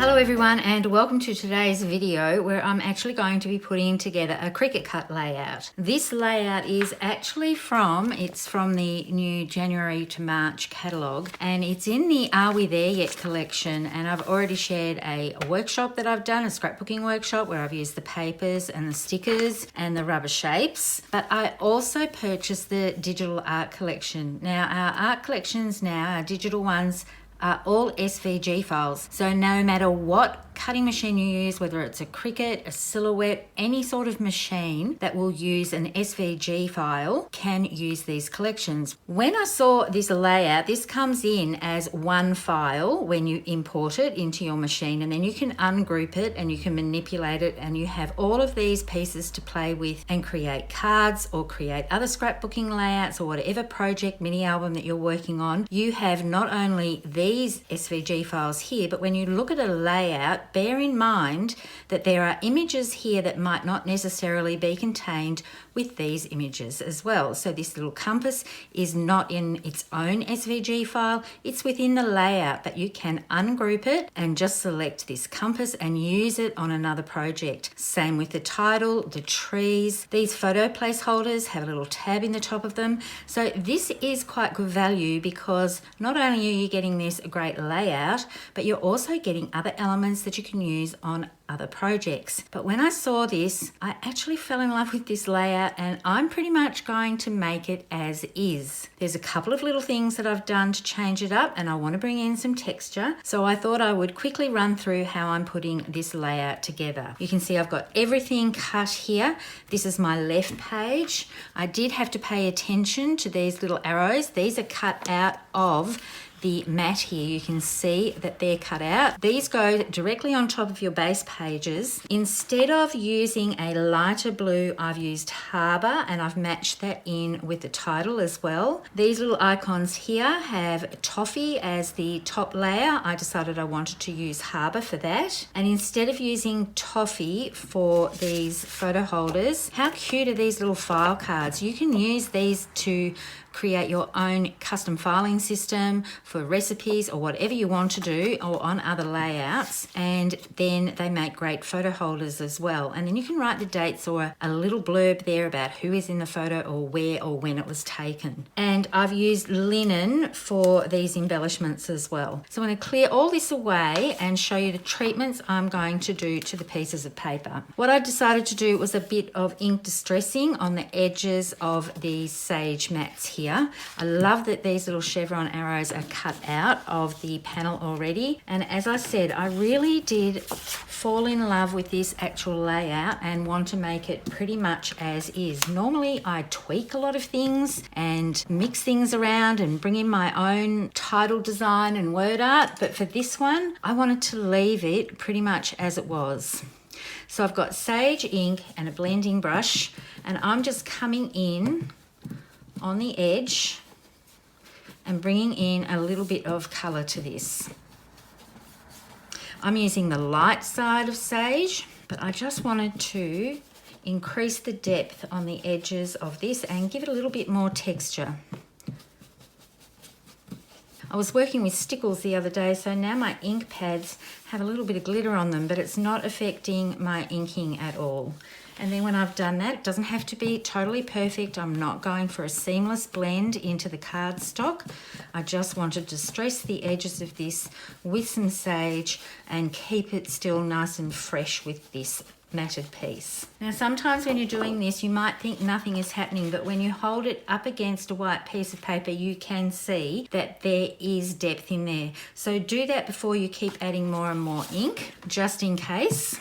Hello everyone, and welcome to today's video where I'm actually going to be putting together a Cricut cut layout. This layout is actually from the new January to March catalogue, and it's in the Are We There Yet collection. And I've already shared a workshop that I've done, a scrapbooking workshop, where I've used the papers and the stickers and the rubber shapes. But I also purchased the digital art collection. Now our art collections now, our digital ones, are all SVG files. So no matter what cutting machine you use, whether it's a Cricut, a Silhouette, any sort of machine that will use an SVG file can use these collections. When I saw this layout, this comes in as one file when you import it into your machine, and then you can ungroup it and you can manipulate it, and you have all of these pieces to play with and create cards or create other scrapbooking layouts or whatever project mini album that you're working on. You have not only these SVG files here, but when you look at a layout, bear in mind that there are images here that might not necessarily be contained with these images as well. So this little compass is not in its own SVG file, it's within the layout, but you can ungroup it and just select this compass and use it on another project. Same with the title, the trees. These photo placeholders have a little tab in the top of them. So this is quite good value because not only are you getting this great layout, but you're also getting other elements that you can use on other projects. But when I saw this, I actually fell in love with this layout, and I'm pretty much going to make it as is. There's a couple of little things that I've done to change it up, and I want to bring in some texture. So I thought I would quickly run through how I'm putting this layout together. You can see I've got everything cut here. This is my left page. I did have to pay attention to these little arrows. These are cut out of the mat here. You can see that they're cut out. These go directly on top of your base pages. Instead of using a lighter blue, I've used Harbour, and I've matched that in with the title as well. These little icons here have Toffee as the top layer. I decided I wanted to use Harbour for that. And instead of using Toffee for these photo holders, how cute are these little file cards? You can use these to create your own custom filing system for recipes or whatever you want to do, or on other layouts, and then they make great photo holders as well. And then you can write the dates or a little blurb there about who is in the photo or where or when it was taken. And I've used linen for these embellishments as well. So I'm going to clear all this away and show you the treatments I'm going to do to the pieces of paper. What I decided to do was a bit of ink distressing on the edges of these sage mats here. I love that these little chevron arrows are cut out of the panel already, and as I said, I really did fall in love with this actual layout and want to make it pretty much as is. Normally I tweak a lot of things and mix things around and bring in my own title design and word art, but for this one I wanted to leave it pretty much as it was. So I've got sage ink and a blending brush, and I'm just coming in on the edge and bringing in a little bit of colour to this. I'm using the light side of sage, but I just wanted to increase the depth on the edges of this and give it a little bit more texture. I was working with stickles the other day, so now my ink pads have a little bit of glitter on them, but it's not affecting my inking at all. And then when I've done that, it doesn't have to be totally perfect. I'm not going for a seamless blend into the cardstock. I just wanted to distress the edges of this with some sage and keep it still nice and fresh with this matted piece. Now sometimes when you're doing this you might think nothing is happening, but when you hold it up against a white piece of paper you can see that there is depth in there. So do that before you keep adding more and more ink, just in case.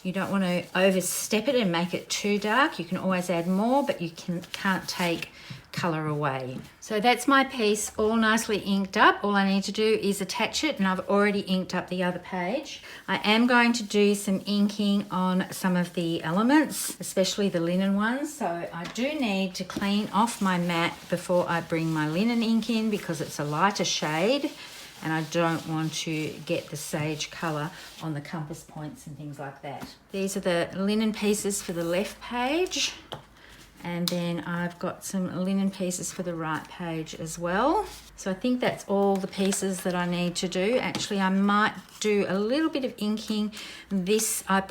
You don't want to overstep it and make it too dark. You can always add more, but you can't take colour away. So that's my piece all nicely inked up. All I need to do is attach it, and I've already inked up the other page. I am going to do some inking on some of the elements, especially the linen ones. So I do need to clean off my mat before I bring my linen ink in, because it's a lighter shade and I don't want to get the sage colour on the compass points and things like that. These are the linen pieces for the left page. And then I've got some linen pieces for the right page as well. So I think that's all the pieces that I need to do. Actually, I might do a little bit of inking. This I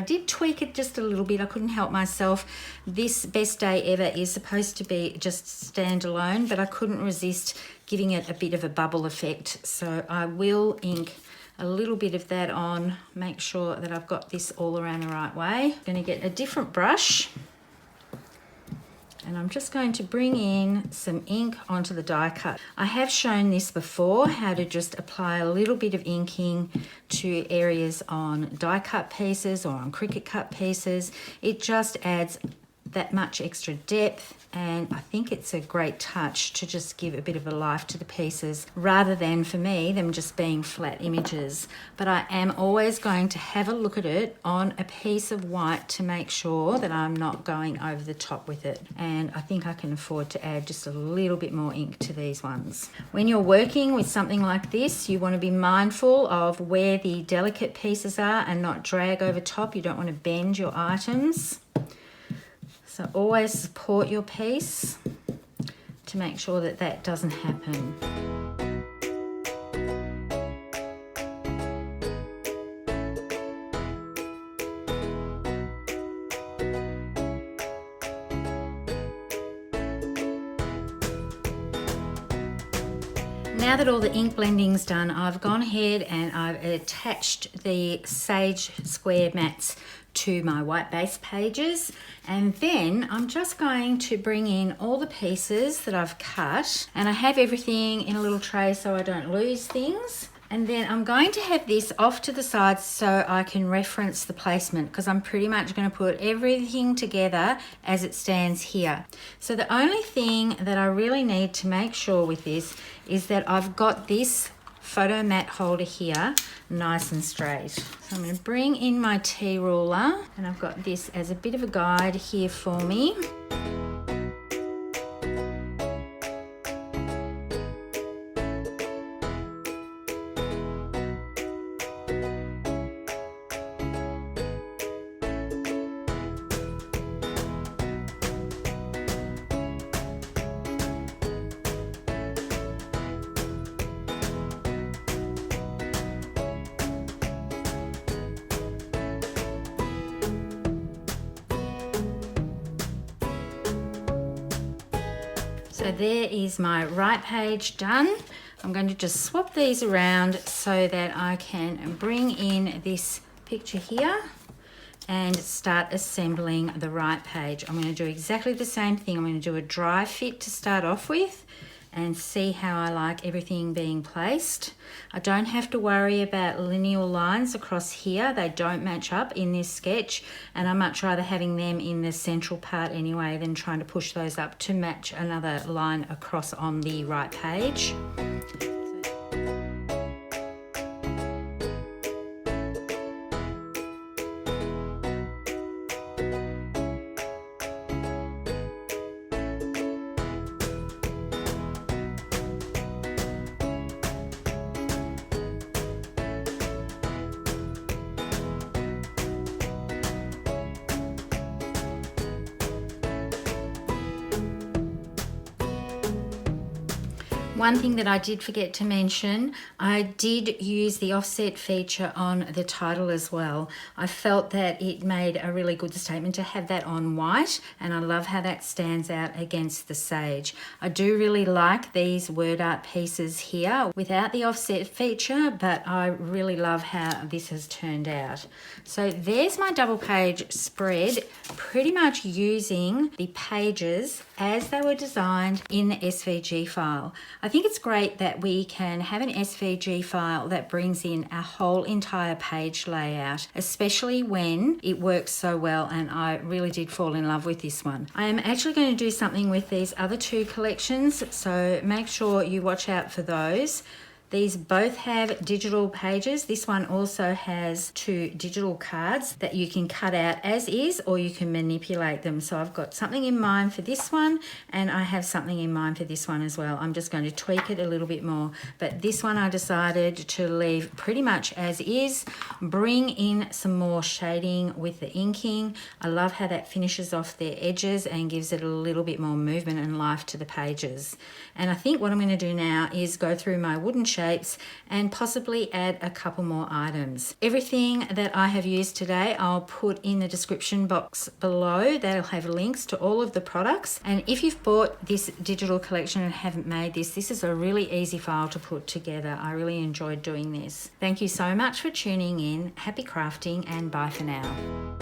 did tweak it just a little bit. I couldn't help myself. This Best Day Ever is supposed to be just standalone, but I couldn't resist giving it a bit of a bubble effect. So I will ink a little bit of that on, make sure that I've got this all around the right way. I'm going to get a different brush. And I'm just going to bring in some ink onto the die cut. I have shown this before, how to just apply a little bit of inking to areas on die cut pieces or on Cricut cut pieces. It just adds that much extra depth, and I think it's a great touch to just give a bit of a life to the pieces rather than, for me, them just being flat images. But I am always going to have a look at it on a piece of white to make sure that I'm not going over the top with it. And I think I can afford to add just a little bit more ink to these ones. When you're working with something like this, you want to be mindful of where the delicate pieces are and not drag over top. You don't want to bend your items. So always support your piece to make sure that that doesn't happen. Now that all the ink blending's done, I've gone ahead and I've attached the Sage square mats to my white base pages, and then I'm just going to bring in all the pieces that I've cut, and I have everything in a little tray so I don't lose things. And then I'm going to have this off to the side so I can reference the placement, because I'm pretty much going to put everything together as it stands here. So the only thing that I really need to make sure with this is that I've got this photo mat holder here nice and straight. So I'm going to bring in my T-ruler, and I've got this as a bit of a guide here for me. So there is my right page done. I'm going to just swap these around so that I can bring in this picture here and start assembling the right page. I'm going to do exactly the same thing. I'm going to do a dry fit to start off with and see how I like everything being placed. I don't have to worry about lineal lines across here. They don't match up in this sketch, and I much rather having them in the central part anyway than trying to push those up to match another line across on the right page. One thing that I did forget to mention, I did use the offset feature on the title as well. I felt that it made a really good statement to have that on white, and I love how that stands out against the sage. I do really like these word art pieces here without the offset feature, but I really love how this has turned out. So there's my double page spread, pretty much using the pages as they were designed in the SVG file. I think it's great that we can have an SVG file that brings in a whole entire page layout, especially when it works so well, and I really did fall in love with this one. I am actually going to do something with these other two collections, so make sure you watch out for those. These both have digital pages. This one also has 2 digital cards that you can cut out as is, or you can manipulate them. So I've got something in mind for this one, and I have something in mind for this one as well. I'm just going to tweak it a little bit more, but this one I decided to leave pretty much as is, bring in some more shading with the inking. I love how that finishes off their edges and gives it a little bit more movement and life to the pages. And I think what I'm going to do now is go through my wooden shapes and possibly add a couple more items. Everything that I have used today I'll put in the description box below. That'll have links to all of the products. And if you've bought this digital collection and haven't made this is a really easy file to put together. I really enjoyed doing this. Thank you so much for tuning in. Happy crafting, and bye for now.